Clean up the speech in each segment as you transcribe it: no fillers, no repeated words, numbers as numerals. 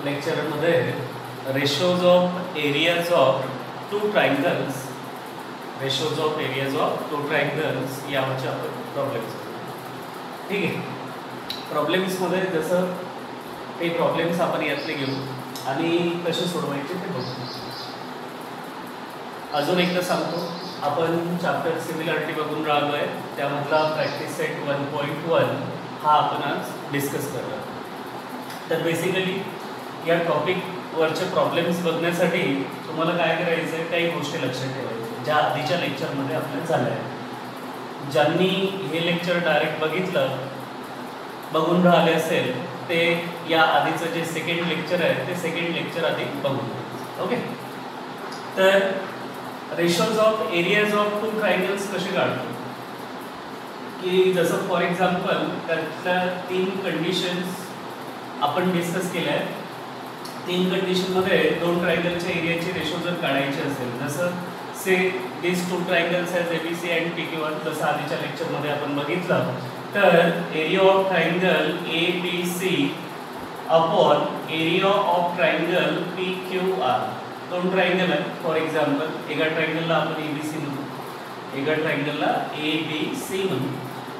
लेक्चरमध्ये ratios of areas of two triangles यावरचे आपण प्रॉब्लेम्स. ठीक आहे, प्रॉब्लेम्समध्ये जसं काही प्रॉब्लेम्स आपण यातले घेऊ आणि कसे सोडवायचे ते बघू. अजून एकदा सांगतो, आपण चॅप्टर सिमिलॅरिटी बघून राहिलो आहे, त्यामधला प्रॅक्टिस सेट 1.1 हा आपण आज डिस्कस करणार. तर बेसिकली या टॉपिकवरचे प्रॉब्लेम्स बघण्यासाठी तुम्हाला काय करायचं आहे, काही गोष्टी लक्षात ठेवायच्या ज्या आधीच्या लेक्चरमध्ये आपल्या झाल्या आहेत. ज्यांनी हे लेक्चर डायरेक्ट बघून राहिले असेल ते या आधीचं जे सेकंड लेक्चर आहे ते सेकंड लेक्चर आधी बघून. ओके, तर ratios of areas of two triangles कसे काढतो की जसं फॉर एक्झाम्पल त्यातल्या 3 कंडिशन्स आपण डिस्कस केल्या आहेत. 3 कंडिशनमध्ये 2 ट्रायंगलच्या एरियाची रेशो जर काढायची असेल, जसं से दिस 2 triangles has ABC and PQ1, जसं आधीच्या लेक्चरमध्ये आपण बघितलं, तर area of triangle ABC upon area of triangle PQR. 2 triangle आहे. फॉर एक्झाम्पल एका ट्रायंगलला आपण ABC म्हणू, एका ट्रायंगलला ABC म्हणू,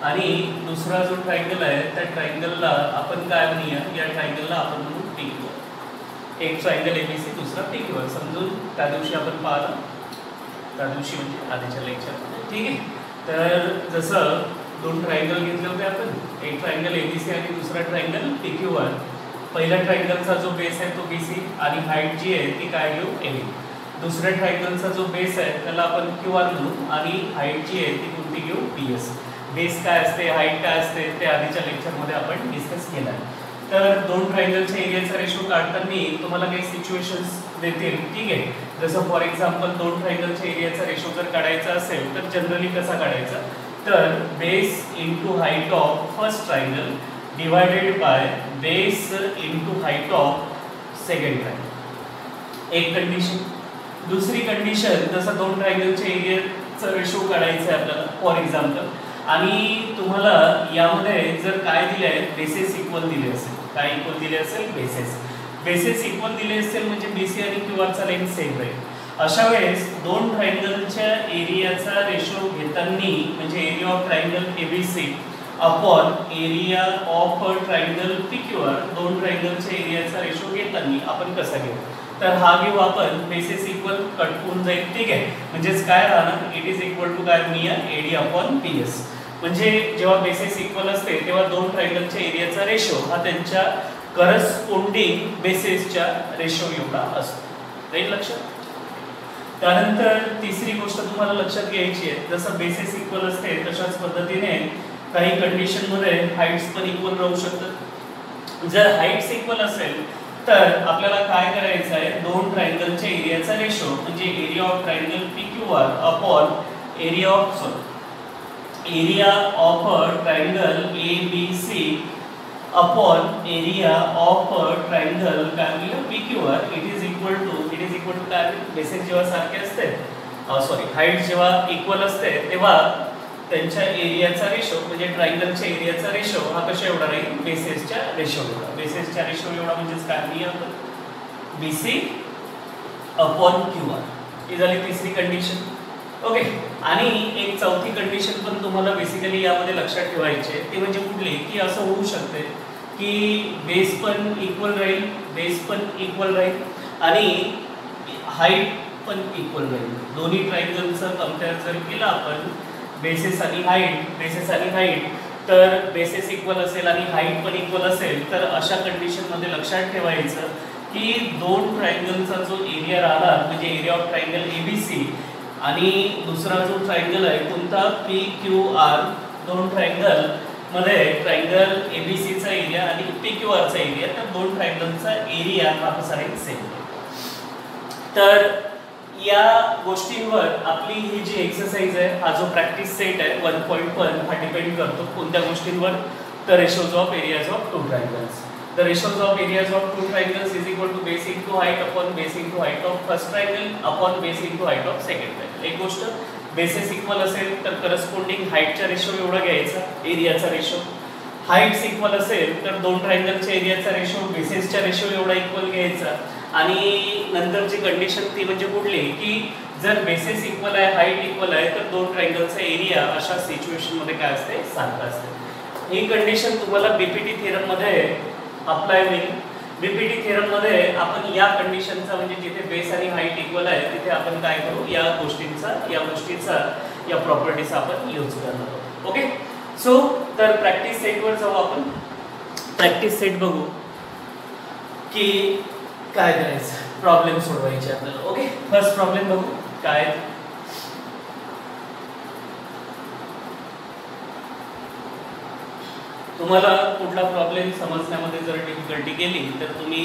आणि दुसरा जो ट्रायंगल आहे त्या ट्रायंगलला आपण काय म्हणूया, या ट्रायंगलला आपण म्हणू PQ. एक ट्रायंगल ABC, दुसरा PQ समजून त्या दिवशी आपण पाहिलं, त्या दिवशी म्हणजे आधीच्या लेक्चरमध्ये. ठीक आहे, तर जसं 2 ट्रायंगल घेतले होते आपण, एक ट्रायंगल ABC आणि दुसरा ट्रायंगल PQ1. पहिल्या ट्रायंगलचा जो बेस आहे तो BC आणि हाईट जी आहे ती काय घेऊ, AB. दुसऱ्या ट्रायंगलचा जो बेस आहे त्याला आपण QR म्हणू आणि हाईट जी आहे ती कोणती घेऊ, PS. बेस काय असते, हाईट काय असते ते आधीच्या लेक्चरमध्ये आपण डिस्कस केलं आहे. तर 2 ट्रायंगलच्या एरियाचा रेशो काढताना तुम्हाला काही सिच्युएशन्स देतील. ठीक आहे, जसं फॉर एक्झाम्पल 2 ट्रायंगलच्या एरियाचा रेशो जर काढायचा असेल तर जनरली कसा काढायचा, तर base into height of first triangle divided by base into height of second triangle. एक कंडिशन. दुसरी कंडिशन, जसं 2 ट्रायंगलच्या एरियाचा रेशो काढायचा आहे आपल्याला फॉर एक्झाम्पल, आणि तुम्हाला यामध्ये जर काय दिले आहे, बेसेस इक्वल दिले असेल. काय इक्वल दिले असेल, बेसेस इक्वल दिले असेल म्हणजे BC आणि QRचा लेंथ सेम राहील. अशा वेळेस 2 ट्रायंगलच्या एरियाचा रेशो घेताना म्हणजे area of triangle ABC upon area of triangle PQR, 2 ट्रायंगलच्या एरियाचा रेशो घेताना आपण कसा घेऊ, तर हा घेऊ आपण बेसेस इक्वल, कट होऊन जाईल. ठीक आहे, म्हणजेच काय राहणार, इट इज इक्वल टू काय म्हणूया, AD अपॉन PS. म्हणजे जेव्हा बेसेस इक्वल असते तेव्हा 2 ट्रायंगलच्या एरियाचा रेशो हा त्यांच्या करस्पोंडिंग बेसेसच्या रेशो एवढा असतो. राईट, लक्षात. त्यानंतर तिसरी गोष्ट तुम्हाला लक्षात घ्यायची आहे, जसं बेसेस इक्वल असते तशाच पद्धतीने काही कंडिशनमध्ये हाईट्स पण इक्वल राहू शकतात. जर हाईट्स इक्वल असेल तर आपल्याला काय करायचं आहे, 2 ट्रायंगलच्या एरियाचा रेशो म्हणजे area of triangle PQR upon area of triangle ABC upon area of triangle काय म्हणलं PQR. It is equal to काय, बेसेस जेव्हा सारखे असते, हाईट जेव्हा इक्वल असते तेव्हा त्यांच्या एरियाचा रेशो म्हणजे ट्रायंगलच्या एरियाचा रेशो हा कशा एवढा राहील, बेसेसच्या रेशो एवढा. बेसेसच्या रेशो एवढा म्हणजेच काय म्हणूया आपण, BC अपॉन QR. ही झाली तिसरी कंडिशन. ओके, आणि एक चौथी कंडिशन पण तुम्हाला बेसिकली यामध्ये लक्षात ठेवायची आहे, ती म्हणजे कुठली, की असं होऊ शकते की बेस पण इक्वल राहील आणि हाईट पण इक्वल राहील. दोन्ही ट्रायंगलचं कम्पेअर जर केलं आपण बेसेस आणि हाईट, तर बेसेस इक्वल असेल आणि हाईट पण इक्वल असेल, तर अशा कंडिशनमध्ये लक्षात ठेवायचं की 2 ट्रायंगलचा जो एरिया राहणार म्हणजे एरिया ऑफ ट्रायंगल ABC आणि दुसरा जो ट्रायंगल आहे कोणता, PQR, 2 ट्रायंगलमध्ये ट्रायंगल ABCचा एरिया आणि PQRचा एरिया, तर 2 ट्रायंगलचा एरिया हा कसा राहील, सेम. तर या गोष्टींवर आपली ही जी एक्सरसाइज आहे, हा जो प्रॅक्टिस सेट आहे 1.1 हा डिपेंड करतो कोणत्या गोष्टींवर, तर ratios of areas of 2 triangles. The ratios of areas of 2 triangles is equal to base into height upon base into height of first triangle upon base into height of second triangle. एक गोष्ट, bases equal असेल तर corresponding हाईटचा ratio एवढा घ्यायचा, एरियाचा ratio. Heights equal असेल तर दोन ट्रायंगलच्या एरियाचा रेशो बेसेसच्या रेशो एवढा इक्वल घ्यायचा. आणि नंतरची कंडिशन ती म्हणजे कुठली की जर बेसिस इक्वल आहे हाईट इक्वल आहे तर दोन ट्रायंगलचा एरिया अशा सिच्युएशन मध्ये काय असते सारखा असते. ही कंडिशन तुम्हाला बीपीटी थिअरम मध्ये अप्लाय होईल. बीपीटी थिअरम मध्ये आपण या कंडिशनचा म्हणजे जिथे बेस आणि हाईट इक्वल आहे तिथे आपण काय करू या गोष्टीचा या प्रॉपर्टीचा आपण यूज करणार आहोत. ओके. सो तर प्रॅक्टिस सेटवर जाऊ आपण. प्रॅक्टिस सेट बघू की काय करायचं प्रॉब्लेम सोडवायचे आपल्याला. ओके. फर्स्ट प्रॉब्लेम बघू काय. तुम्हाला कुठला प्रॉब्लेम समजण्यामध्ये जर डिफिकल्टी गेली तर तुम्ही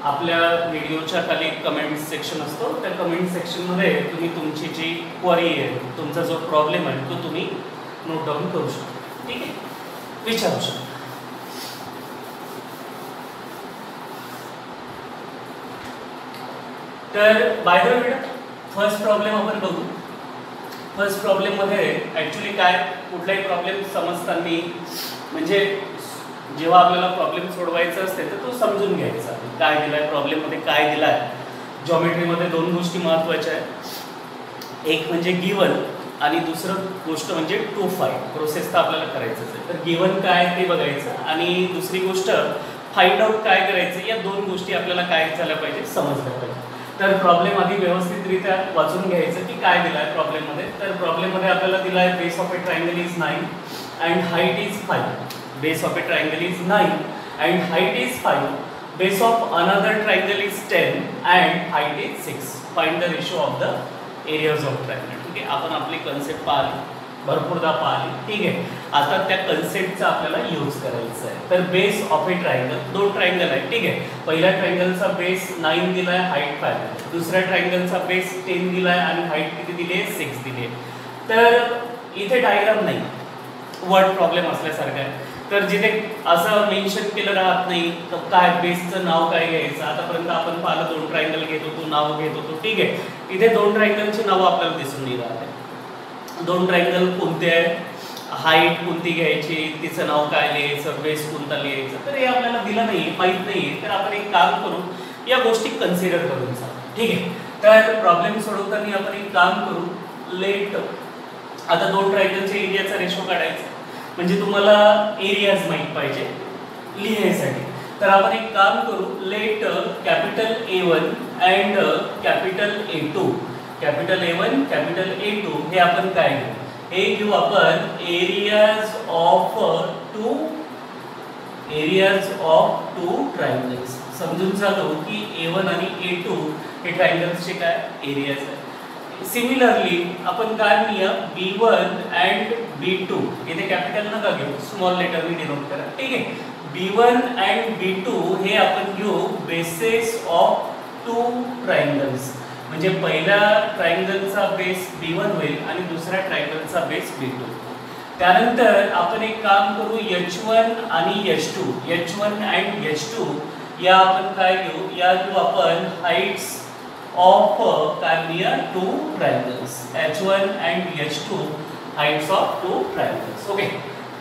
आपल्या व्हिडिओच्या खाली कमेंट सेक्शन असतो त्या कमेंट सेक्शनमध्ये तुम्ही तुमची जी क्वेरी आहे तुमचा जो प्रॉब्लेम आहे तो तुम्ही नोट डाऊन करू शकता. ठीक आहे. विचारू शकता. तर bye the way first problem आपण बघू. फर्स्ट प्रॉब्लेम मध्ये ऍक्च्युली काय कुठलाही प्रॉब्लेम समजताना म्हणजे जेव्हा आपल्याला प्रॉब्लेम सोडवायचा असते तर तो समजून घ्यायचा काय दिलाय प्रॉब्लेम मध्ये काय दिलाय. जॉमेट्रीमध्ये दोन गोष्टी महत्त्वाच्या आहेत. एक म्हणजे गिवन आणि दुसरं गोष्ट म्हणजे टू फाइंड. प्रोसेस तर आपल्याला करायचंच आहे. तर गिवन काय ते बघायचं आणि दुसरी गोष्ट फाइंड आउट काय करायचं. या दोन गोष्टी आपल्याला काय झाल्या पाहिजे समजल्या पाहिजे. तर प्रॉब्लेम आधी व्यवस्थितरित्या वाचून घ्यायचं की काय दिलाय प्रॉब्लेम मध्ये. तर प्रॉब्लेम मध्ये आपल्याला दिलाय base of A triangle is 9 and height is 5. Base of a triangle is 9 and height is 5. Base of another triangle is 10 and height is 6. Find the ratio of the areas of triangle. ठीक आहे. आपण आपली concept पाहिली भरपूरदा पाहिली. ठीक आहे. आता त्या कन्सेप्टचा आपल्याला यूज करायचा आहे. तर बेस ऑफ ए ट्रायंगल दोन ट्रायंगल आहे. ठीक आहे. पहिल्या ट्रायंगलचा बेस 9 दिलाय हाईट 5. दुसऱ्या ट्रायंगलचा बेस 10 दिलाय आणि हाईट किती दिली आहे 6 दिली आहे. तर इथे डायग्राम नाही वर्ड प्रॉब्लेम असल्यासारखं आहे. तर जिथे असं मेन्शन केलं राहत नाही तर काय बेसचं नाव काय घ्यायचं. आतापर्यंत आपण पाहिलं दोन ट्रायंगल घेत होतो नाव घेत होतो. ठीक आहे. इथे दोन ट्रायंगलची नावं आपल्याला दिसून नाही राहत आहे. दोन ट्रायंगल कोणते आहे हाईट कोणती घ्यायची तिचं नाव काय लिहायचं बेस कोणता लिहायचं तर हे आपल्याला दिलं नाही माहीत नाही. तर आपण एक काम करू या गोष्टी कन्सिडर करून जा. ठीक आहे. तर प्रॉब्लेम सोडवताना आपण एक काम करू लेट आता दोन ट्रायंगलच्या एरियाचा रेशो काढायचा म्हणजे तुम्हाला एरियाज माहित पाहिजे लिहायसाठी. तर आपण एक काम करू let capital A1 and capital A2. Capital A1 capital A2 हे आपण काय घेऊ हे घेऊ आपण एरियाज ऑफ टू ट्रायंगल्स. समजून झालो की A1 आणि A2 हे ट्रायंगल्सचे काय एरियाज आहेत. सिमिलरली आपण काय म्हणूया B1 अँड B2 इथे कॅपिटल नका घेऊ स्मॉल लेटरने डिनोट करा. ठीक आहे. B1 अँड B2 हे आपण घेऊ बेसेस ऑफ टू ट्रायंगल्स म्हणजे पहिल्या ट्रायंगलचा बेस B1 होईल आणि दुसऱ्या ट्रायंगलचा बेस B2. त्यानंतर आपण एक काम करू H1 आणि H2 H1 अँड H2 या आपण काय घेऊ या घेऊ आपण heights of two triangles H1 and H2 heights of two triangles. Okay.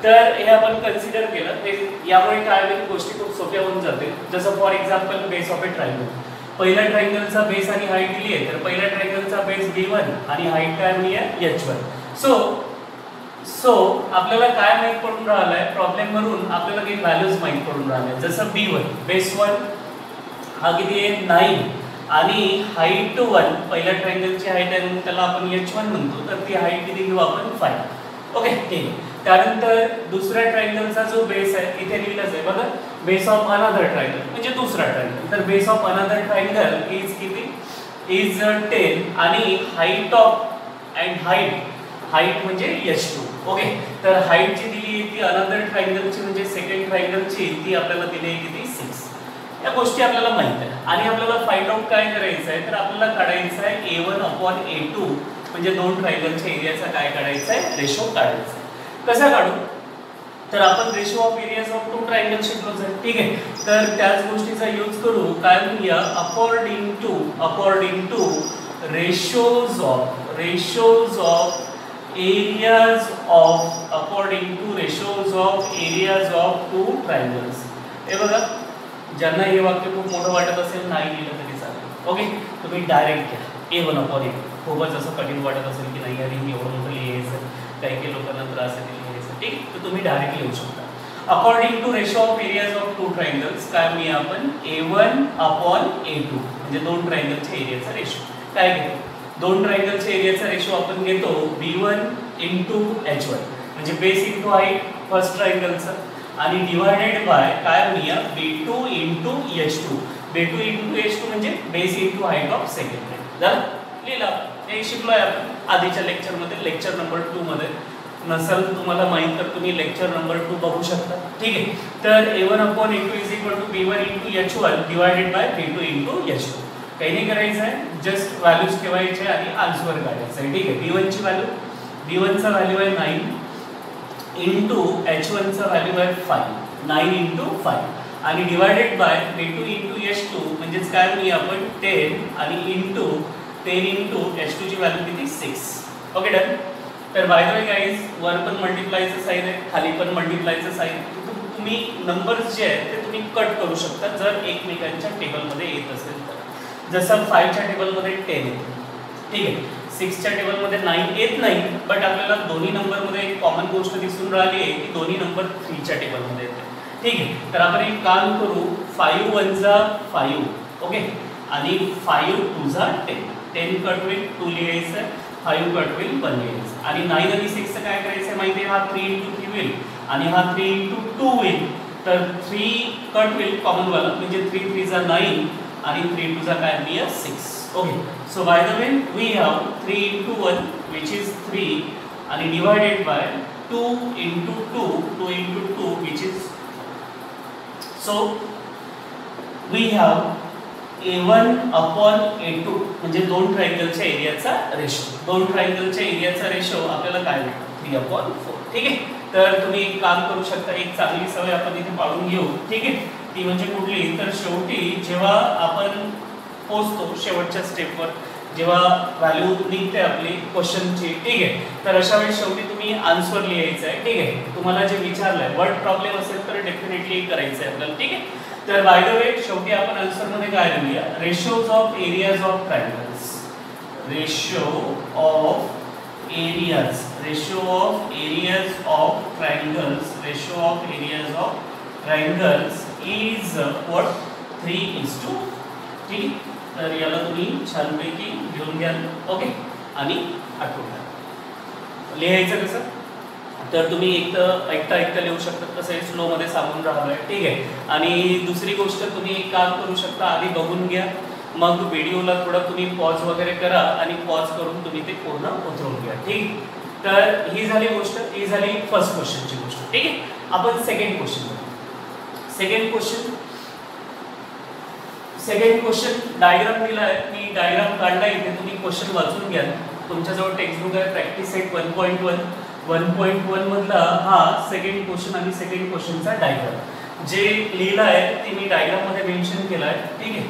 तर हे आपण कन्सिडर केलं हे यामुळे काय होईल गोष्टी खूप सोप्या होऊन जातील. जसं for example base of A triangle पहिल्या ट्रायंगलचा बेस आणि हाईट दिली आहे तर पहिल्या ट्रायंगलचा बेस B1 आणि हाईट काय म्हणून आहे H1. सो आपल्याला काय माहित पडून राहिलाय प्रॉब्लेम वरून आपल्याला काही व्हॅल्यूज माहित पडून राहिल्या. जसं B1 बेस 1 हा किती आहे 9 आणि हाईट 1 पहिल्या ट्रायंगलची हाईट आहे म्हणून त्याला आपण H1 म्हणतो तर ती हाईट किती घेऊ आपण 5. ओके. ठीक आहे. त्यानंतर दुसऱ्या ट्रायंगलचा जो बेस आहे इथे लिहिलंच आहे बघा बेस ऑफ अनदर ट्रायंगल म्हणजे दुसरा ट्रायंगल. तर base of another triangle is किती इज 10 आणि हाईट ऑफ अँड हाईट म्हणजे H2. ओके. तर हाईट जी दिली ती अनदर ट्रायंगलची म्हणजे सेकंड ट्रायंगलची ती आपल्याला दिली आहे किती 6. या गोष्टी आपल्याला माहित आहे आणि आपल्याला फाइंड आउट काय करायचं आहे तर आपल्याला काढायचं आहे A1/A2 म्हणजे दोन ट्रायंगलच्या एरियाचा काय काढायचा आहे रेशो काढायचा आहे. कसा काढू तर आपण ratio of areas of two triangle शिकलोच आहे. ठीक आहे. तर त्याच गोष्टीचा यूज करू काय म्हणूया according to ratios of areas of according to ratios of areas of two triangles. हे बघा, ज्यांना हे वाक्य खूप मोठं वाटत असेल नाही लिहिलं तरी चालेल. ओके, तुम्ही डायरेक्ट घ्या A1/A2. खूपच असं कठीण वाटत असेल की नाही अरे मी एवढं मोठं लिहायचं, काही लोकांना त्रास आहे लिहायचं, ठीक, तर तुम्ही डायरेक्ट लिहू शकता. According to ratio of areas of two triangles काय मी आपण A1/A2 म्हणजे दोन ट्रायंगलच्या एरियाचा रेशो काय घेतो. दोन ट्रायंगलच्या एरियाचा रेशो आपण घेतो B1 × H1 म्हणजे बेस इंटू हाईट फर्स्ट ट्रायंगलचा आणि डिवायडेड बाय काय म्हणूया B2 × H2. B2 × H2 म्हणजे base into height of second triangle. झालं, लिहिला. हे शिकलोय आपण आधीच्या लेक्चरमध्ये, लेक्चर नंबर 2 मध्ये. नसेल तुम्हाला माहित तर तुम्ही लेक्चर नंबर 2 बघू शकता, ठीक आहे. तर A1/A2 = B1 × H1 divided by B2 × H2. काही नाही करायचं आहे, जस्ट व्हॅल्यूज ठेवायचे आणि आन्सर काढायचं आहे, ठीक आहे. B1 ची व्हॅल्यू, B1 चा व्हॅल्यू आहे 9 × H1 चा व्हॅल्यू आहे 5, 9 × 5 आणि डिवायडेड बाय B2 × H2 म्हणजेच काय म्हणूया आपण 10 आणि इंटू 10 × H2 ची व्हॅल्यू किती 6. Okay, done. तर बाय द वे गाईज, वर पण मल्टिप्लायचं साइन आहे, खाली पण मल्टिप्लायचं साइन. तुम्ही नंबर्स जे आहेत ते तुम्ही कट करू शकता जर एकमेकांच्या टेबलमध्ये येत असेल तर. जसं 5 च्या टेबलमध्ये 10 येते, ठीक आहे. 6 च्या टेबलमध्ये 9 येत नाही, बट आपल्याला दोन्ही नंबरमध्ये एक कॉमन गोष्ट दिसून राहिली आहे की दोन्ही नंबर 3 च्या टेबलमध्ये येते, ठीक आहे. तर आपण एक काम करू, 5 × 1 = 5, ओके, आणि 5 × 2 = 10. 10 कट होईल 2 लिहायचं आहे, 5 कट होईल 1 लिहायचं आणि 9 आणि 6 चं काय करायचं माहिती आहे, हा 3 × 3 होईल आणि हा 3 × 2 होईल. तर 3 कट होईल कॉमन वाला म्हणजे 3 × 3 = 9 आणि 3 × 2 = काय मिळेल 6. Okay, so by the way we have 3 × 1 which is 3 आणि divided by 2 × 2 2 × 2 which is, so we have A1/A2 म्हणजे दोन ट्रायंगलच्या एरियाचा रेशो. दोन ट्रायंगलच्या एरियाचा रेशो आपल्याला काय मिळतो 3/4, ठीक आहे. तर तुम्ही एक काम करू शकता, एक चांगली सवय आपण इथे पाळून घेऊ, ठीक आहे. ती म्हणजे कुठली, तर शेवटी जेव्हा आपण पोहोचतो शेवटच्या स्टेपवर, जेव्हा व्हॅल्यू निघते आपली क्वेश्चनची, ठीक आहे, तर अशा वेळी शेवटी तुम्ही आन्सर लिहायचं आहे, ठीक आहे. तुम्हाला जे विचारलंय वर्ड प्रॉब्लेम असेल तर डेफिनेटली करायचं आहे आपल्याला, ठीक आहे. तर बाय द वे शेवटी आपण आन्सर मध्ये काय लिहूया, ratios of areas of triangles. Ratio of areas, ratio of areas of triangles, ratio of areas of triangles is what 3:2, ठीक. तर याला तुम्ही छानपैकी घेऊन घ्या, ओके, आणि आठवून घ्या. लिहायचं कसं, तर तुम्ही एक तर ऐकता लिहू शकता, कसं आहे स्लो मध्ये सांगून राहिलोय, ठीक आहे. आणि दुसरी गोष्ट तुम्ही एक काम करू शकता, आधी बघून घ्या, मग व्हिडिओला थोडा तुम्ही पॉज वगैरे करा आणि पॉज करून तुम्ही ते पूर्ण उतरवून घ्या, ठीक. तर ही झाली गोष्ट, ही झाली फर्स्ट क्वेश्चनची गोष्ट, ठीक आहे. आपण second question, second question diagram दिला आहे, मी डायग्राम काढला इथे, तुम्ही क्वेश्चन वाचून घ्या. तुमच्याजवळ टेक्स्टबुक आहे प्रॅक्टिस सेट 1.1. 1.1 मधला हा सेकंड क्वेश्चन आणि सेकंड क्वेश्चनचा डायग्राम जे लिहिला आहे ते मी डायग्राम मध्ये मेन्शन केला आहे, ठीक आहे.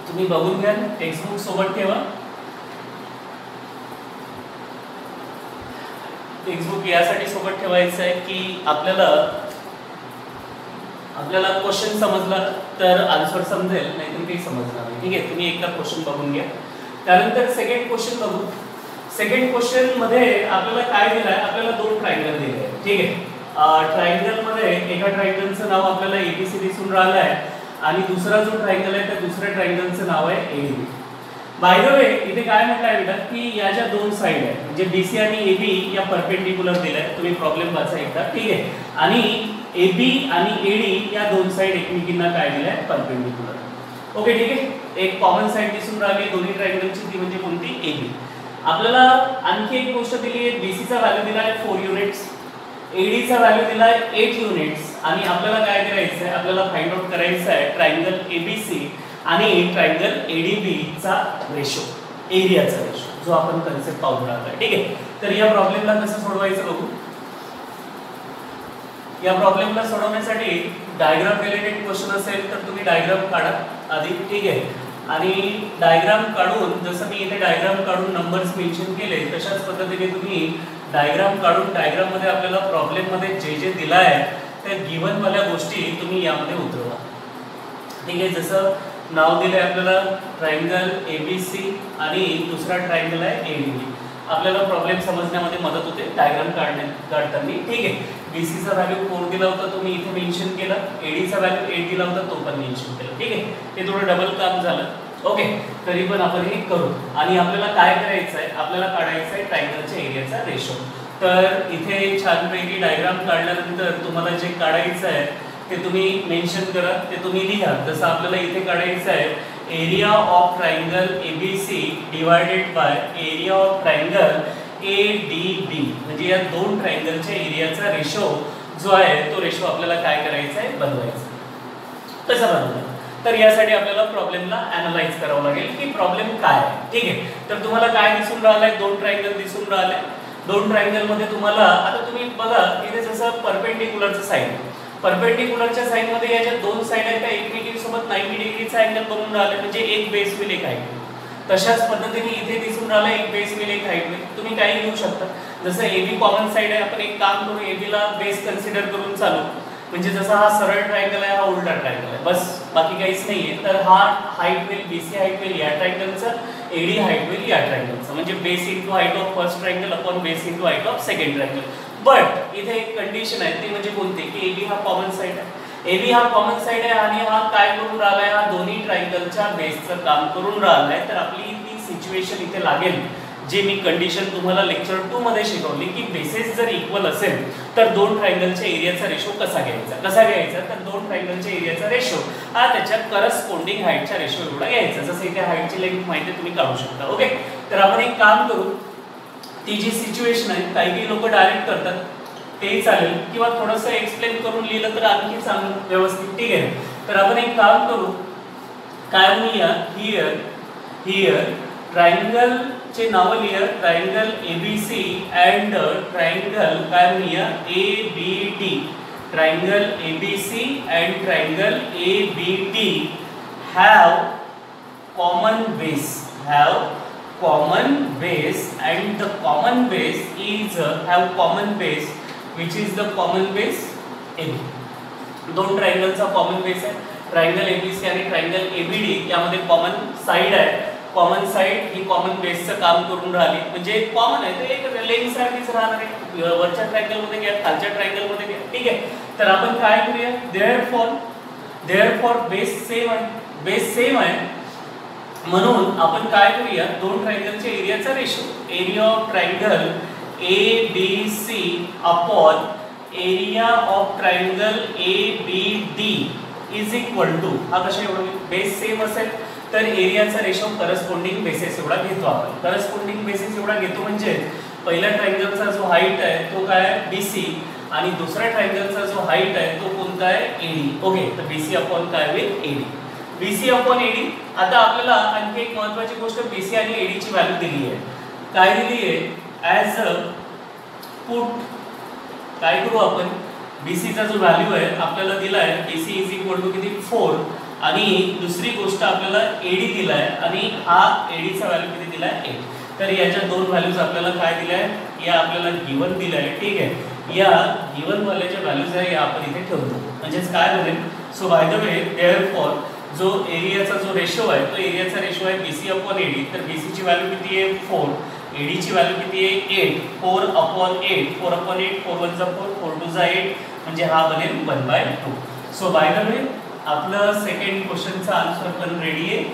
तुम्ही बघून घ्या, टेक्स्टबुक सोबत ठेवा. टेक्स्टबुक यासाठी सोबत ठेवायचं आहे की आपल्याला क्वेश्चन समजला तर आन्सर समजेल, नाहीतर काही समजणार नाही, ठीक आहे. तुम्ही एकदा क्वेश्चन बघून घ्या, त्यानंतर सेकंड क्वेश्चन बघू. सेकंड क्वेश्चन मध्ये आपल्याला काय दिलं आहे, आपल्याला दोन ट्रायंगल दिले आहे, ठीक आहे. ट्रायंगल मध्ये एका ट्रायंगलचं नाव आपल्याला ABC दिसून राहिलं आहे आणि दुसरा जो ट्रायंगल आहे त्या दुसऱ्या ट्रायंगलचं नाव आहे ADB. बाय द वे इथे काय म्हटलं आहे बेटा की या ज्या दोन साइड आहेत म्हणजे BC आणि AB या परपेंडिक्युलर दिल्या आहेत, तुम्ही प्रॉब्लेम वाचा एकदा, ठीक आहे. आणि AB आणि AD या दोन साइड एकमेकींना काय दिल्या आहेत परपेंडिक्युलर, ओके, ठीक आहे. एक कॉमन साइड दिसून राहिली दोन्ही ट्रायंगलची, ती म्हणजे कोणती AB. आपल्याला आणखी एक गोष्ट दिली आहे, BC चा व्हॅल्यू दिला आहे 4 युनिट्स, AD चा व्हॅल्यू दिला आहे 8 युनिट्स आणि आपल्याला काय करायचं आहे, आपल्याला फाइंड आउट करायचं आहे ट्रायंगल ABC आणि ट्रायंगल ADB चा रेशो, एरियाचा रेशो, जो आपण कन्सेप्ट पाहून राहिलो, ठीक आहे. तर या प्रॉब्लेमला कसं सोडवायचं बघू. या प्रॉब्लेमला सोडवण्यासाठी डायग्राम रिलेटेड क्वेश्चन असेल तर तुम्ही डायग्राम काढा आधी, ठीक आहे. आणि डायग्राम काढून, जसं मी इथे डायग्राम काढून नंबर्स मेन्शन केले तशाच पद्धतीने तुम्ही डायग्राम काढून डायग्राममध्ये आपल्याला प्रॉब्लेममध्ये जे जे दिलं आहे त्या गिव्हनवाल्या गोष्टी तुम्ही यामध्ये उतरवा. ठीक आहे. जसं नाव दिलं आहे आपल्याला ट्रायंगल ABC आणि दुसरा ट्रायंगल आहे ADB. आपल्याला प्रॉब्लेम समजण्यामध्ये मदत होते डायग्राम काढताना. ठीक आहे. BCचा व्हॅल्यू 4 दिला होता, तुम्ही इथे मेन्शन केला. ADचा व्हॅल्यू 8 दिला होता, तो पण मेन्शन केला. ठीक आहे. हे थोडं डबल काम झालं. ओके. तरी पण आपण हे करू. आणि आपल्याला काय करायचं आहे, आपल्याला काढायचं आहे ट्रायंगलच्या एरियाचा रेशो. तर इथे छानपैकी डायग्राम काढल्यानंतर तुम्हाला जे काढायचं आहे ते तुम्ही मेन्शन करा, ते तुम्ही लिहा. जसं आपल्याला इथे काढायचं आहे area of triangle ABC divided by area of triangle ADB, म्हणजे या दोन ट्रायंगलच्या एरियाचा रेशो जो आहे तो रेशो आपल्याला काय करायचा आहे, बनवायचा. कसा बनवायचा? तर यासाठी आपल्याला प्रॉब्लेमला ॲनालाइज करावं लागेल की प्रॉब्लेम काय आहे. ठीक आहे. तर तुम्हाला काय दिसून राहिलंय, दोन ट्रायंगल दिसून राहिले. दोन ट्रायंगल मध्ये तुम्हाला आता तुम्ही बघा इथे जसं परपेंडिक्युलरचं साईड, परपेंडिक्युलरच्या साईड मध्ये याच्या दोन साईड आहेत त्या एकमेकींसोबत 90 डिग्रीचा अँगल बनवून राहिले, म्हणजे एक बेस विल एक हाईट. तशाच पद्धतीने इथे दिसून राहिला एक बेस विल एक हाईट. तुम्ही काही घेऊ शकता. जसं AB कॉमन साईड आहे, आपण एक काम करू AB ला बेस कन्सिडर करून चालू. म्हणजे जसा हा सरळ ट्रायंगल आहे, हा उलटा ट्रायंगल आहे, बस बाकी काहीच नाहीये. तर हा height will BC height will या ट्रायंगलचा, AD हाईट विल या ट्रायंगलचा, म्हणजे base into height of first triangle upon base into height of second triangle. But इथे एक कंडिशन आहे, ती म्हणजे कोणती की AB हा कॉमन साईड आहे. AB हा कॉमन साईड आहे आणि हा काय करून राहिलाय, हा दोन्ही ट्रायंगलच्या बेसचं काम करून राहिलाय. तर आपली ती सिच्युएशन इथे लागेल जे मी कंडिशन तुम्हाला लेक्चर 2 मध्ये शिकवली की बेसेस जर इक्वल असेल तर दोन ट्रायंगलच्या एरियाचा रेशो कसा घ्यायचा. तर दोन ट्रायंगलच्या एरियाचा रेशो हा त्याच्या करस्पॉन्डिंग हाईटच्या रेशो एवढा घ्यायचा. जसं इथे हाईटची लेंथ माहिती तुम्ही काढू शकता. ओके. तर आपण एक काम करू, ती जी सिच्युएशन आहे, काही लोक डायरेक्ट करतात तेही चालेल किंवा थोडंसं एक्सप्लेन करून लिहिलं तर आणखी चांगलं व्यवस्थित. ठीक आहे. तर आपण एक काम करू, काय म्हणूया, हियर ट्रायंगल चे नाव लिहा, ट्रायंगल ABC अँड ट्रायंगल काय म्हणूया ABD. Triangle ABC and triangle ABD have common base and the common base is have common base which is the common base AB. दोन ट्रायंगलचा कॉमन बेस आहे. Triangle ABC आणि triangle ABD यामध्ये common side आहे. Common side ही common बेसचं काम करून राहिली, म्हणजे common आहे, तर एक लेंथ सारखीच राहणार आहे. वरच्या ट्रायंगल मध्ये घ्या, खालच्या ट्रायंगल मध्ये घ्या. ठीक आहे. तर आपण काय करूया, देअरफॉर बेस सेम आहे म्हणून आपण काय करूया, दोन ट्रायंगलच्या एरियाचा ratio area of triangle ABC upon area of triangle ABD is equal to, हा कशा एवढा बेस सेम असेल तर एरियाचा रेशो करस्पॉन्डिंग बेसिस एवढा घेतो आपण. करस्पॉन्डिंग बेसिस एवढा घेतो म्हणजे पहिल्या ट्रायंगलचा जो हाईट आहे तो काय BC आणि दुसऱ्या ट्रायंगलचा जो हाईट आहे तो कोणता आहे AD. ओके. तर BC अपॉन काय होईल AD. BC upon AD. आता आपल्याला आणखी एक महत्त्वाची गोष्ट, BC आणि AD ची व्हॅल्यू दिली आहे. काय दिली आहे, ॲज अ पुट काय करू आपण, BC चा जो व्हॅल्यू आहे आपल्याला दिला आहे BC इज इक्वल टू किती 4 आणि दुसरी गोष्ट आपल्याला AD दिला आहे आणि हा AD चा व्हॅल्यू किती दिला आहे 8. तर याच्या दोन व्हॅल्यूज आपल्याला काय दिल्या आहेत, या आपल्याला गिवन दिल्या आहे. ठीक आहे. या गिवन वाल्याच्या व्हॅल्यूज आहे या आपण इथे ठेवतो, म्हणजेच काय बनेल. So by the way therefore जो एरियाचा जो रेशो आहे तो एरियाचा रेशो आहे BC अपॉन AD. तर BC ची व्हॅल्यू किती आहे 4, AD ची व्हॅल्यू किती आहे 8. 4 अपॉन 8, 4 अपॉन 8, 4 1 4, 4 2 8, म्हणजे हा बनेल 1/2. सो बाय द वे आपलं सेकंड क्वेश्चनचा आन्सर पण रेडी आहे.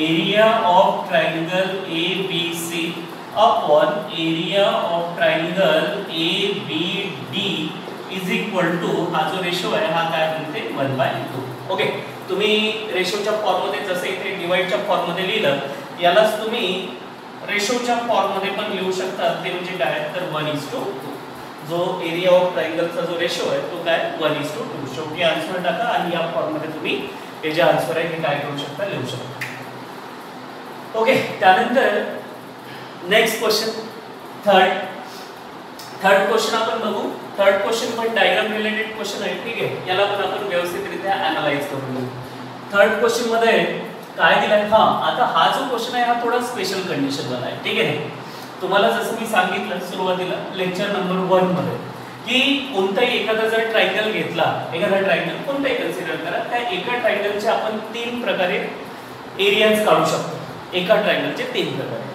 Area of triangle ABC upon area of triangle ABD is equal to, हा जो रेशो आहे हा काय बनते 1/2. ओके. तुम्ही रेशोच्या फॉर्ममध्ये जसं इथे डिवाइडच्या फॉर्ममध्ये लिहिलं यालाच तुम्ही रेशोच्या फॉर्ममध्ये पण लिहू शकता. ते म्हणजे काय, तर 1:2. जो एरिया ऑफ ट्रायंगलचा जो रेशो आहे तो काय 1:2. शेवटी आन्सर टाका आणि या फॉर्ममध्ये तुम्ही हे जे आन्सर आहे हे काय करू शकता, लिहू शकता. ओके. त्यानंतर नेक्स्ट क्वेश्चन थर्ड क्वेश्चन आपण बघू. थर्ड क्वेश्चन पण डायग्राम रिलेटेड क्वेश्चन आहे. ठीक आहे. याला पण आपण व्यवस्थितरित्या ॲनालाइज करून घेऊ. थर्ड क्वेश्चन मध्ये काय दिलाय, हा आता हा जो क्वेश्चन आहे हा थोडा स्पेशल कंडिशन वाला आहे, ठीक आहे. तुम्हाला जसं मी सांगितलं सुरुवातीला लेक्चर नंबर 1 मध्ये की कोणताही एखादा जर ट्रायंगल घेतला, एखादा ट्रायंगल कोणताही कन्सिडर करा, त्या एका ट्रायंगलचे आपण 3 प्रकारे एरियाज काढू शकतो. एका ट्रायंगलचे 3 प्रकारे.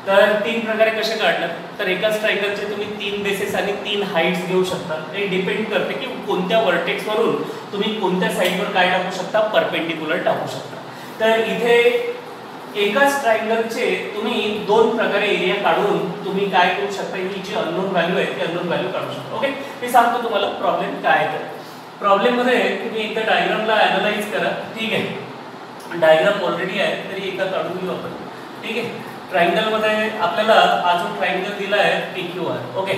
तर 3 प्रकारे कसे काढणार, तर एकाच ट्रायंगलचे तुम्ही 3 बेसेस आणि 3 हाईट्स घेऊ शकता. हे डिपेंड करते की कोणत्या वर्टेक्स वरून तुम्ही कोणत्या साईडवर काय टाकू शकता, परपेंडिक्युलर टाकू शकता. तर इथे एकाच ट्रायंगलचे तुम्ही 2 प्रकारे एरिया काढून तुम्ही काय करू शकता, ही जी अननोन व्हॅल्यू आहे ती अननोन व्हॅल्यू काढू शकता. ओके, मी सांगतो तुम्हाला प्रॉब्लेम काय आहे. प्रॉब्लेम मध्ये तुम्ही एकदा डायग्रामला अॅनालाइज करा, ठीक आहे. डायग्राम ऑलरेडी आहे तरी एकदा काढून घेऊ आपण, ठीक आहे. ट्रायंगल मध्ये आपल्याला हा जो ट्रायंगल दिला आहे PQR, okay.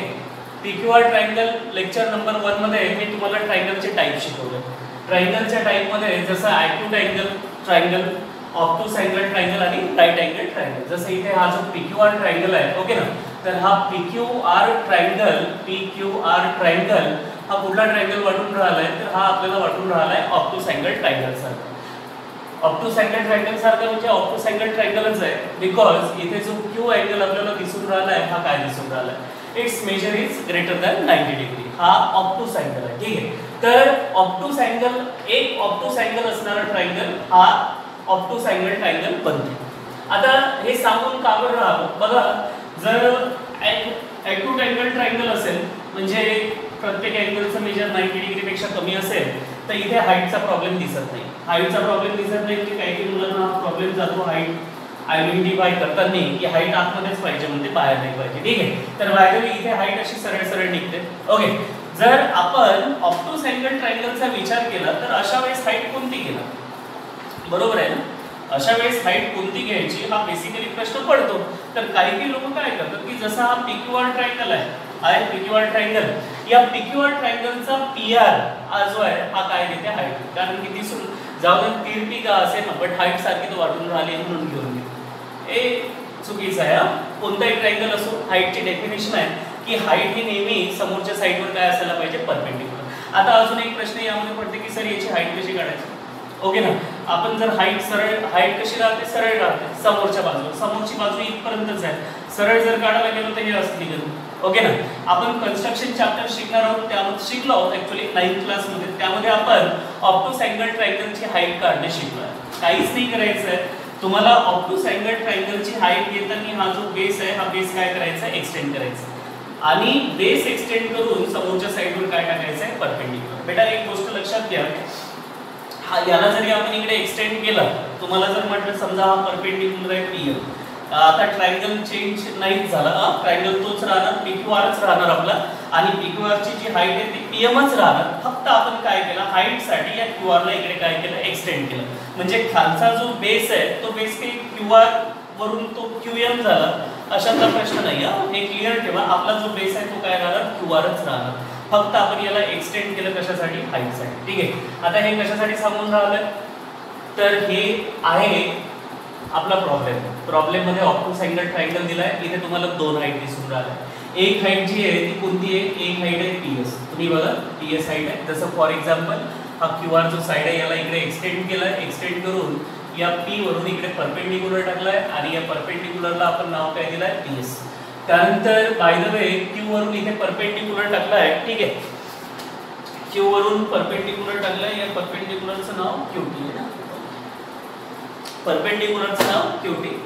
PQR triangle lecture number 1 मध्ये मी तुम्हाला ट्रायंगलचे टाइप शिकवले. ट्रायंगलच्या टाइप मध्ये जसं acute angle triangle, obtuse angle triangle आणि राईट अँगल ट्रायंगल. जसं इथे हा जो PQR ट्रायंगल आहे, ओके ना, तर हा PQR ट्रायंगल हा कुठला ट्रायंगल वाटून राहिलाय, तर हा आपल्याला वाटून राहिलाय ऑब्टूस अँगल ट्रायंगल सारखा. ऑब्टूस अँगल ट्रायंगल सारखा म्हणजे ऑब्टूस अँगल ट्रायंगलच आहे, बिकॉज इथे जो क्यू अँगल आपल्याला दिसून राहिला आहे हा काय दिसून राहिला आहे, its measure is greater than 90 degree. हा ऑब्टूस अँगल आहे, ठीक आहे. तर ऑब्टूस अँगल, एक ऑब्टूस अँगल असणारा ट्रायंगल हा ऑब्टूस अँगल ट्रायंगल बनते. आता हे सांगून का बरं राहिलो बघा, जर ॲक्यूट अँगल ट्रायंगल असेल म्हणजे प्रत्येक अँगलचं मेजर 90 डिग्रीपेक्षा कमी असेल तर इथे हाईटचा प्रॉब्लेम दिसत नाही. हाईटचा प्रॉब्लेम दिसत नाही म्हणजे काही मुलांना हा प्रॉब्लेम जातो हाईट आयडेंटिफाय करताना की हाईट आतमध्येच पाहिजे म्हणजे बाहेर नाही पाहिजे, ठीक आहे. तर बाहेर इथे हाईट अशी सरळ सरळ निघते, ओके. जर आपण ऑब्टूस अँगल ट्रायंगलचा विचार केला तर अशा वेळेस हाईट कोणती घेणार, बरोबर आहे ना. अशा वेळेस हाईट कोणती घ्यायची हा बेसिकली प्रश्न पडतो. तर काही लोक काय करतात की जसा हा PQR ट्रायंगल आहे PQR ट्रायंगल, या PQR ट्रायंगलचा PR हा जो आहे हा काय देते, हाईट. कारण की दिसून जाऊ दे तिरपी का असेल ना, बट हाईट सारखी तो वाटून राहिली म्हणून घेऊन घे, हे चुकीचं आहे. कोणताही ट्रायंगल असो, हाईटची डेफिनेशन आहे की हाईट ही नेहमी समोरच्या साईडवर काय असायला पाहिजे, परपेंडिक्युलर. आता अजून एक प्रश्न यामध्ये पडते की सर याची हाईट कशी काढायची, ओके ना. आपण जर हाईट कशी राहते, सरळ राहते समोरच्या बाजूला, समोरची बाजू इथपर्यंतच आहे. सरळ जर काढायला गेलो तर हे असते निघेल, ओके ना. आपण कन्स्ट्रक्शन चॅप्टर शिकणार आहोत, त्यामध्ये शिकलो आहोत ऍक्च्युअली 9th क्लासमध्ये. त्यामध्ये आपण ऑब्टूस अँगल ट्रायंगलची हाईट काढणे शिकलो आहे. काहीच नाही करायचं आहे तुम्हाला. ऑब्टूस अँगल ट्रायंगलची हाईट घेताना हा जो बेस आहे हा बेस काय करायचा आहे, एक्सटेंड करायचा आणि बेस एक्सटेंड करून समोरच्या साईडवर काय टाकायचं आहे, परपेंडिक्युलर. बेटा एक गोष्ट लक्षात घ्या, याला जरी आपण इकडे एक्सटेंड केला, तुम्हाला जर म्हटलं समजा हा परपेंडिक्युलर आहे PM, आता ट्रायंगल चेंज नाहीच झाला, ट्रायंगल तोच राहणार, PQRच राहणार आपला आणि PQRची जी हाईट आहे ती PMच राहणार. फक्त आपण काय केलं, हाईटसाठी या QRला इकडे काय केलं, एक्सटेंड केलं. म्हणजे खालचा जो बेस आहे तो बेस काही QR वरून तो QM झाला अशातला प्रश्न नाही. हे क्लिअर ठेवा, आपला जो बेस आहे तो काय राहणार, QRच राहणार. फक्त आपण याला एक्सटेंड केलं कशासाठी, हाईटसाठी, ठीक आहे. आता हे कशासाठी सांगून राहिलं, तर हे आहे आपला प्रॉब्लेम मध्ये ऑब्टूस अँगल ट्रायंगल दिलाय. इथे तुम्हाला 2 हाईट दिसून राहिल्या. एक हाईट जी आहे ती कोणती आहे, एक हाईट आहे PS. तुम्ही बघा PS हाईट आहे. जसं फॉर एक्झाम्पल हा QR जो साईड आहे याला इकडे एक्सटेंड केलाय, एक्सटेंड करून या P वरून इकडे परपेंडिक्युलर टाकलाय आणि या परपेंडिक्युलरला आपण नाव काय दिलंय, PS. त्यानंतर बाय द वे Q वरून इथे परपेंडिक्युलर टाकलाय, ठीक आहे. Q वरून परपेंडिक्युलर टाकलाय, या परपेंडिक्युलरचं नाव QT आहे ना, परपेंडिक्युलरचं नाव QT.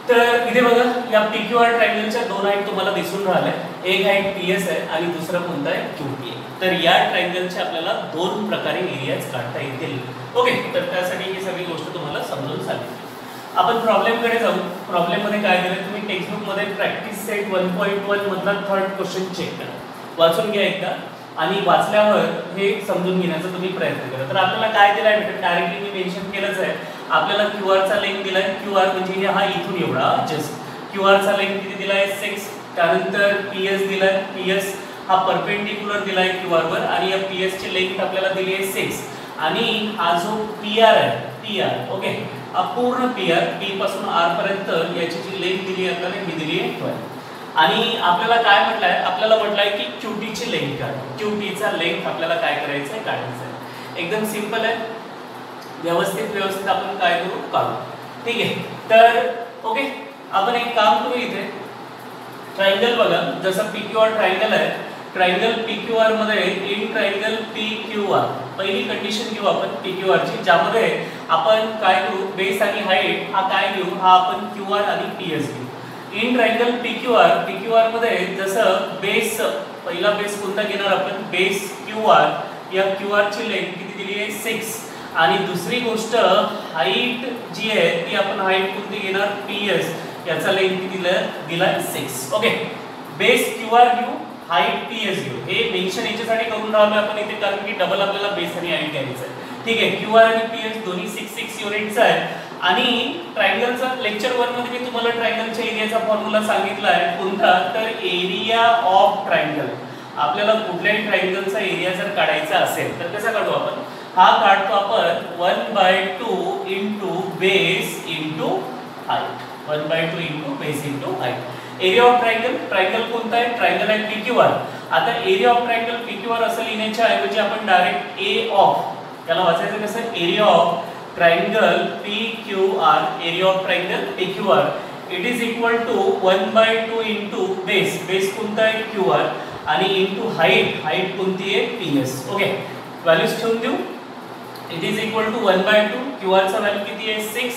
तर इथे बघा या PQR ट्रायंगलच्या 2 हाईट तुम्हाला दिसून राहिल्या. एक हाईट PS आहे आणि दुसरा कोणता आहे, QT आहे. तर या ट्रायंगलचे आपल्याला 2 प्रकारे एरियाज काढता येतील, ओके. तर त्यासाठी ही सगळी गोष्ट तुम्हाला समजून सांगितली. आपण प्रॉब्लेमकडे जाऊ. प्रॉब्लेममध्ये काय दिलं, तुम्ही टेक्स्टबुकमध्ये प्रॅक्टिस सेट 1.1 मधला 3rd क्वेश्चन चेक करा, वाचून घ्या एकदा आणि वाचल्यावर हे समजून घेण्याचा तुम्ही प्रयत्न करा. तर आपल्याला काय दिलं आहे, डायरेक्टली मी मेन्शन केलंच आहे. आपल्याला QRचा लेंथ दिलाय, QR म्हणजे हा इथून एवढा जस्ट. QRचा लेंथ किती दिलाय, 6. त्यानंतर PS दिलाय, PS हा परपेंडिक्युलर दिलाय QR वर आणि या PS ची लेंथ आपल्याला दिली आहे 6. आणि हा जो PR आहे, PR, ओके, हा पूर्ण PR P पासून R पर्यंत याची जी लेंथ दिली आहे आपल्याला ही दिली आहे 12. आणि आपल्याला काय म्हटलंय, आपल्याला म्हटलंय की QT ची लेंथ काढ. QT चा लेंथ आपल्याला काय करायचं आहे, काढायचं आहे. एकदम सिंपल आहे. व्यवस्थित आपण काय करू काढू. ठीक आहे. तर ओके, आपण एक काम करू. इथे ट्रायंगल बघा, जसं PQR ट्रायंगल आहे, ट्रायंगल PQR मध्ये इन ट्रायंगल PQR पहिली कंडिशन घेऊ आपण PQR ची, ज्यामध्ये आपण काय घेऊ, बेस आणि हाईट हा काय घेऊ, हा आपण QR आणि PS घेऊ. इन ट्रायंगल PQR मध्ये जसं बेस, पहिला बेस कोणता घेणार आपण, बेस QR. या QR ची लेंथ किती दिली आहे 6. आणि दुसरी गोष्ट हाईट जी आहे ती आपण हाईट कोणती घेणार, PS. याचा लेंथ किती दिलाय 6. ओके, बेस QR घेऊ, हाईट PS घेऊ. हे मेंशन याच्यासाठी करून राहिलो आपण इथे, कारण की डबल आपल्याला बेस आणि हाईट घ्यायचं आहे. ठीक आहे. QR आणि PS दोन्ही 6 युनिट्स आहे. आणि ट्रायंगलचा लेक्चर 1 मध्ये मी तुम्हाला ट्रायंगलच्या एरियाचा फॉर्म्युला सांगितला आहे. कोणता, तर एरिया ऑफ ट्रायंगल. आपल्याला कुठल्याही ट्रायंगलचा एरिया जर काढायचा असेल तर कसा काढू आपण, हा काढतो आपण 1/2 into base into height. 1/2 into base into height. Area of triangle, triangle कोणता आहे, ट्रायंगल आहे PQR. आता एरिया ऑफ ट्रायंगल PQR असं लिहिण्याच्या ऐवजी आपण डायरेक्ट ए ऑफ, त्याला वाचायचं कसं, area of triangle PQR, area of triangle PQR it is equal to 1/2 into base, base कोणता आहे QR, आणि इंटू हाईट, हाईट कोणती आहे PS. ओके, व्हॅल्यूज ठेवून देऊ. It is equal to 1/2, QR चा व्हॅल्यू किती आहे 6,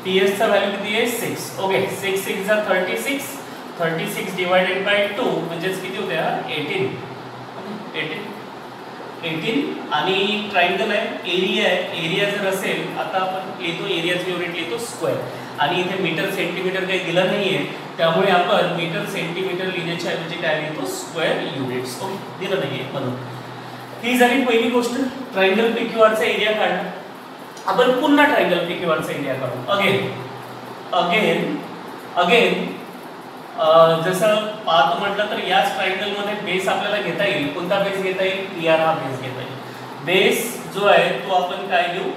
PS चा व्हॅल्यू किती आहे 6. ओके, 6 6 जा 36, 36 डिवाइडेड बाय 2 म्हणजे किती होते, 18. 18 आणि ट्रायंगल आहे, एरिया आहे. एरिया जर असेल, आता आपण येतो एरियाचं युनिट लिहितो स्क्वेअर, आणि इथे मीटर सेंटीमीटर काही दिलं नाहीये, त्यामुळे आपण मीटर सेंटीमीटर लिहिण्याच्या ऐवजी काय लिहितो, स्क्वेअर युनिट्स. ओके, दिलं नाहीये म्हणून. ही झाली पहिली गोष्ट, ट्रायंगल PQR चा एरिया काढला. आपण पुन्हा ट्रायंगल PQR चा एरिया काढू. अगेन जसं पाहतो म्हटलं तर याच ट्रायंगल मध्ये बेस आपल्याला घेता येईल. कोणता बेस घेता येईल, PR हा बेस घेता येईल. बेस जो आहे तो आपण काय घेऊ,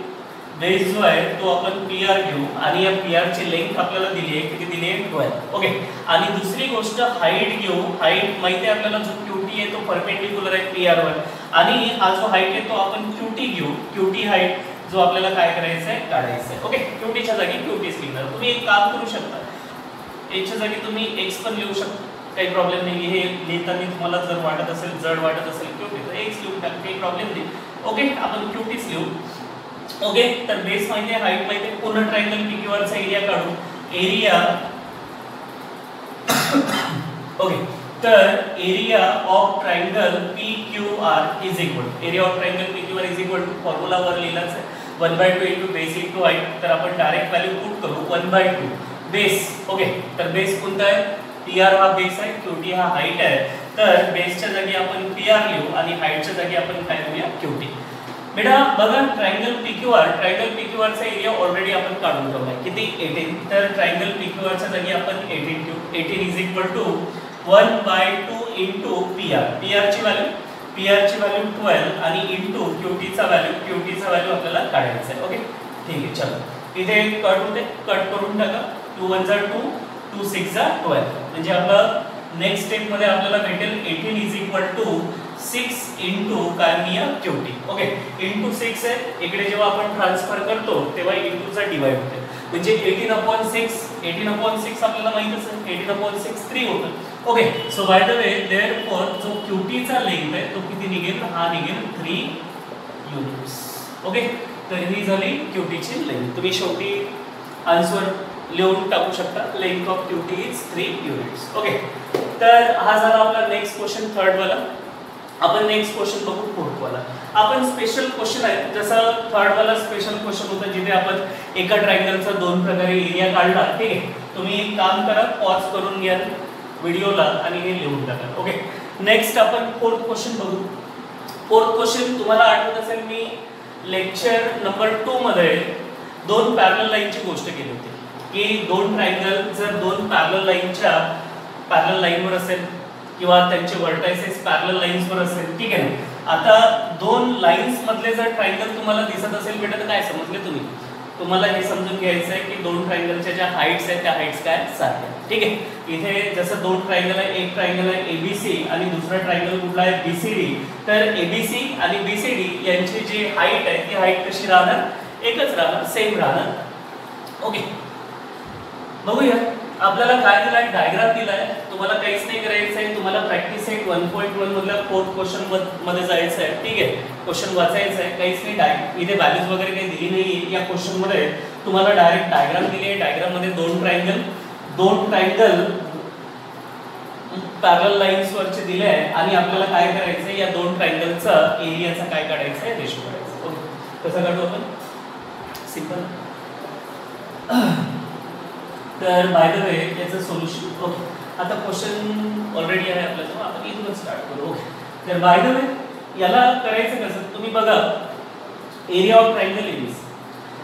बेस जो आहे तो आपण PR घेऊ, आणि या PR ची लेंथ आपल्याला दिली आहे, किती दिली आहे 12. ओके, आणि दुसरी गोष्ट हाईट घेऊ. हाईट माहिती आहे आपल्याला, जो QT आहे तो परपेंडिक्युलर आहे PR वर, आणि हा जो हाईट आहे तो आपण QT घेऊ. QT हाईट जो आपल्याला काय करायचं आहे, काढायचं आहे. ओके, QT च्या जागी QTच लिहिणार. तुम्ही एक काम करू शकता, च्या जागी तुम्ही x पण लिहू शकता, काही प्रॉब्लेम नाही. हे लिहिताना तुम्हाला जर वाटत असेल, जड वाटत असेल QT, तर x लिहून टाका, काही प्रॉब्लेम नाही. ओके, आपण QTच लिहू. ओके, तर बेस माहिती आहे, हाईट माहिती आहे. पूर्ण ट्रायंगल PQR चा एरिया काढू. एरिया ओके, तर area of triangle PQR is equal, area of triangle PQR is equal to, formula वर लिहिलाच आहे, 1/2 इंटू बेस इंटू हाईट. तर आपण डायरेक्ट व्हॅल्यू पुट करू, 1/2 बेस. ओके, तर बेस कोणता आहे, PR हा बेस आहे, QT हा हाईट आहे. तर बेसच्या जागी आपण PR लिहू, आणि हाईटच्या जागी आपण काय लिहूया, QT. बेटा बघा, ट्रायंगल PQR चा एरिया ऑलरेडी आपण काढून ठेवलाय, किती 18. तर ट्रायंगल PQR च्या जागी आपण 18 घेऊ. 18 is equal to 1/2 into PR ची व्हॅल्यू 12, आणि इंटू QT चा व्हॅल्यू आपल्याला काढायचा आहे. ओके, ठीक आहे, चला इथे कट होते, कट करून टाका. 2 1 जा 2, 2 6 जा 12, म्हणजे आपलं नेक्स्ट स्टेप मध्ये आपल्याला भेटेल 18 इज इक्वल टू 6 इंटू काय लिहिया QT. ओके, इंटू 6 आहे, इकडे जेव्हा आपण ट्रान्सफर करतो तेव्हा इंटूचा डिवाइड होते, म्हणजे 18/6 आपल्याला माहितच आहे, 18/6 3 होतं. Okay, so by the way therefore जो QT चा लेंथ आहे तो किती निघेल, हा निघेल 3 युनिट्स. ओके, तर ही झाली QT ची लेंथ. तुम्ही शेवटी आन्सर लिहून टाकू शकता, length of QT is 3 units. Okay, तर हा झाला आपला नेक्स्ट क्वेश्चन, थर्ड वाला. आपण नेक्स्ट क्वेश्चन बघू, फोर्थ वाला. आपण स्पेशल क्वेश्चन आहे, जसं थर्ड वाला स्पेशल क्वेश्चन होता जिथे आपण एका ट्रायंगलचा 2 प्रकारे एरिया काढला. ठीक आहे, तुम्ही एक काम करा, पॉज करून घ्या व्हिडिओला आणि हे लिहून टाका. ओके, नेक्स्ट आपण फोर्थ क्वेश्चन बघू. फोर्थ क्वेश्चन तुम्हाला आठवत असेल, मी लेक्चर नंबर 2 मध्ये 2 पॅरलल लाईनची गोष्ट केली होती, की 2 ट्रायंगल जर 2 पॅरलल लाईनच्या पॅरलल लाईनवर असेल किंवा त्यांचे व्हर्टायसेस पॅरलल लाईन्सवर असेल. ठीक आहे, आता 2 लाईन्स मधले जर ट्रायंगल तुम्हाला दिसत असेल बेटा, तर काय समजले तुम्ही, तुम्हाला हे समजून घ्यायचं आहे की 2 ट्रायंगलच्या ज्या हाईट्स आहेत त्या हाईट्स काय सारख्या. ठीक आहे, इथे जसं 2 ट्रायंगल आहे, एक ट्रायंगल आहे ABC आणि दुसरा ट्रायंगल कुठला आहे BCD. तर ABC आणि BCD यांची जी हाईट आहे ती हाईट कशी राहणार, एकच राहणार, सेम राहणार. ओके, बघूया आपल्याला काय दिलाय, डायग्राम दिलाय. तुम्हाला काहीच नाही करायचं आहे, तुम्हाला प्रॅक्टिस सेट 1.1 मधल्या 4th क्वेश्चन मध्ये जायचं आहे. ठीक आहे, क्वेश्चन वाचायचं आहे, काहीच नाही. इथे व्हॅल्यूज वगैरे काही दिली नाहीये या क्वेश्चन मध्ये. तुम्हाला डायरेक्ट डायग्राम दिली आहे. डायग्राम मध्ये दोन ट्रायंगल पॅरलल लाईन्स वरचे दिले आहे आणि आपल्याला काय करायचं आहे, या दोन ट्रायंगलचा एरियाचा काय काढायचा आहे, रेशो काढायचा. ओके, कसं काढू आपण, सिंपल. तर बाय द वे याचं सोल्युशन. ओके, आता क्वेश्चन ऑलरेडी आहे आपल्याजवळ, आपण इथूनच स्टार्ट करू. ओके, तर बाय द वे याला करायचं कसं, तुम्ही बघा एरिया ऑफ ट्रायंगल एबीसी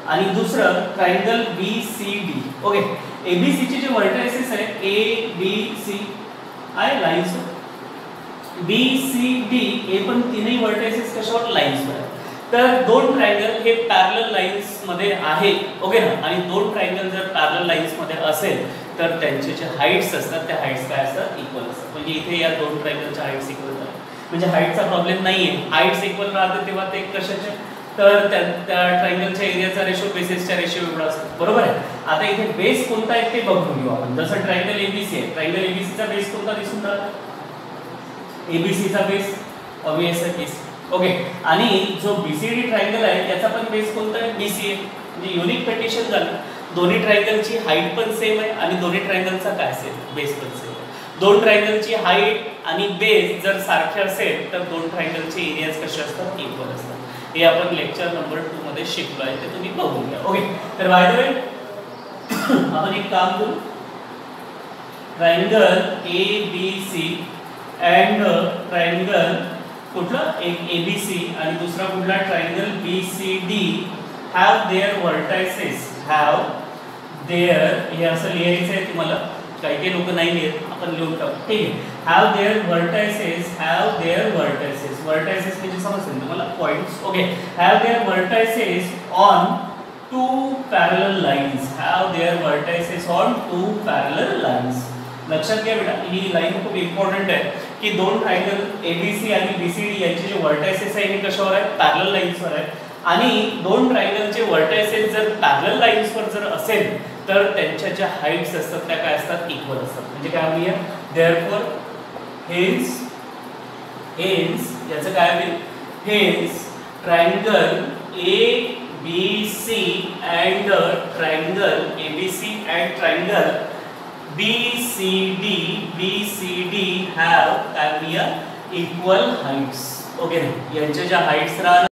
आणि दुसरं ट्रायंगल बीसीडी. ओके, एबीसी चे जे व्हर्टायसेस आहेत ए बी सी आहे लाईन्स, बी सी डी हे पण तीनही व्हर्टायसेस कशावर, लाईन्सवर आहेत. तर दोन ट्रायंगल हे पॅरलल लाईन्स मध्ये आहे. ओके ना, आणि दोन ट्रायंगल जर पॅरलल लाईन्स मध्ये असेल तर त्यांचे जे हाईट्स असतात त्या हाईट्स काय असतात, इक्वल असतात. म्हणजे इथे या दोन ट्रायंगलच्या हाईट्स इक्वल आहेत. म्हणजे हाईटचा प्रॉब्लेम नाहीये, हाईट्स इक्वल राहते तेव्हा ते कशाचे, तर त्या ट्रायंगलच्या एरियाचा रेशो बेसेसच्या रेशो एवढा असतो. बरोबर आहे. आता इथे बेस कोणता आहे ते बघून घेऊ आपण. जसं ट्रायंगल एबीसी आहे, ट्रायंगल एबीसीचा बेस कोणता दिसून राहिला, एबीसीचा बेस ऑब्वियस आहे बेस. ओके, आणि जो बीसीडी ट्रायंगल आहे याचा पण बेस कोणता आहे, बीसी आहे. म्हणजे युनिक कंडिशन झालं, दोन्ही ट्रायंगलची हाईट पण सेम आहे आणि दोन्ही ट्रायंगलचा काय सेम, बेस पण सेम आहे. दोन ट्रायंगलची हाईट आणि बेस जर सारखे असेल तर दोन ट्रायंगलचे एरियाज कसे असतात, इक्वल असतात. हे आपण लेक्चर नंबर 2 मध्ये शिकलो आहे, ते तुम्ही बघून घ्या. ओके, तर बाय द वे आपण एक काम करू, triangle A B C and triangle कुठला, एक एबीसी आणि दुसरा कुठला triangle BCD have their vertices, have their, हे असं लिहायचं आहे तुम्हाला. काही काही लोक नाही लिहित, आपण लिहून टाकू. ठीक आहे, have their vertices, have their vertices. Vertices म्हणजे समजतं तुम्हाला, points. Okay, have their vertices on two parallel lines, have their vertices on two parallel lines. लक्षात घ्या बेटा, ही लाईन खूप इम्पॉर्टंट आहे की दोन ट्रायंगल एबीसी आणि बीसीडी यांचे जे व्हर्टायसेस आहे हे कशावर आहेत, पॅरलल लाईन्सवर आहेत. आणि दोन ट्रायंगलचे व्हर्टायसेस जर पॅरलल लाईन्सवर जर असेल तर त्यांच्या ज्या हाईट्स असतात त्या काय असतात, इक्वल असतात. म्हणजे काय म्हणूया, देअरफॉर हेन्स याचं काय होईल, hence triangle A B C and triangle ABC and triangle BCD have equal heights. Okay, यांच्या ज्या हाईट्स राहणार